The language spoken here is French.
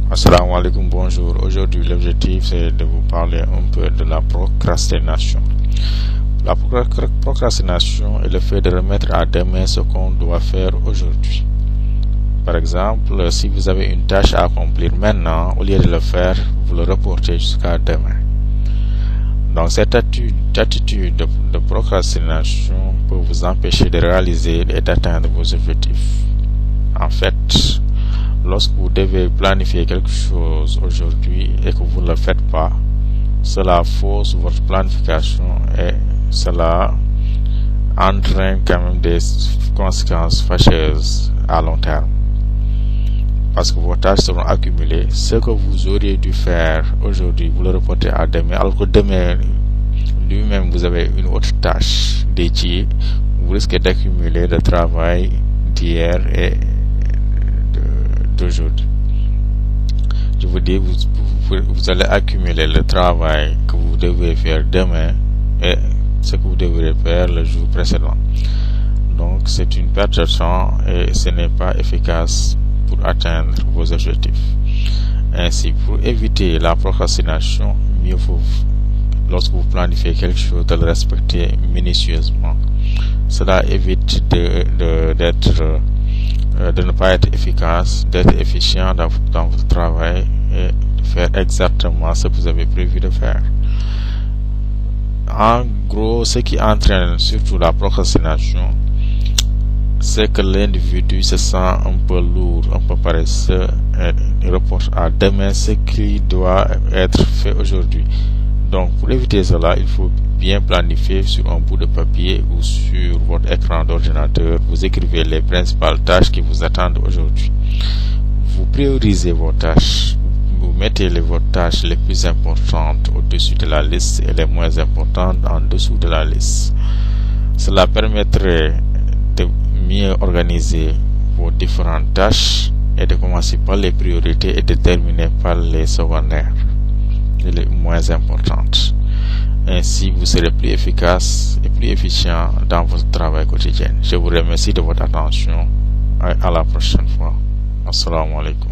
Assalamu alaikum, bonjour. Aujourd'hui, l'objectif c'est de vous parler un peu de la procrastination. La procrastination est le fait de remettre à demain ce qu'on doit faire aujourd'hui. Par exemple, si vous avez une tâche à accomplir maintenant, au lieu de le faire, vous le reportez jusqu'à demain. Donc cette attitude de procrastination peut vous empêcher de réaliser et d'atteindre vos objectifs. En fait, lorsque vous devez planifier quelque chose aujourd'hui et que vous ne le faites pas, cela fausse votre planification et cela entraîne quand même des conséquences fâcheuses à long terme. Parce que vos tâches seront accumulées. Ce que vous auriez dû faire aujourd'hui, vous le reportez à demain, alors que demain, lui-même, vous avez une autre tâche dédiée. Vous risquez d'accumuler le travail d'hier et d'aujourd'hui. Je vous dis, vous allez accumuler le travail que vous devez faire demain et ce que vous devrez faire le jour précédent. Donc, c'est une perte de temps et ce n'est pas efficace pour atteindre vos objectifs. Ainsi, pour éviter la procrastination, mieux vaut, lorsque vous planifiez quelque chose, de le respecter minutieusement. Cela évite de ne pas être efficace, d'être efficient dans votre travail et de faire exactement ce que vous avez prévu de faire. En gros, ce qui entraîne surtout la procrastination, c'est que l'individu se sent un peu lourd, un peu paresseux et il reporte à demain ce qui doit être fait aujourd'hui. Donc, pour éviter cela, il faut bien planifier sur un bout de papier ou sur votre écran d'ordinateur. Vous écrivez les principales tâches qui vous attendent aujourd'hui. Vous priorisez vos tâches. Vous mettez vos tâches les plus importantes au-dessus de la liste et les moins importantes en dessous de la liste. Cela permettrait de mieux organiser vos différentes tâches et de commencer par les priorités et de terminer par les secondaires et les moins importantes. Ainsi, vous serez plus efficace et plus efficient dans votre travail quotidien. Je vous remercie de votre attention. À la prochaine fois. Assalamu alaikum.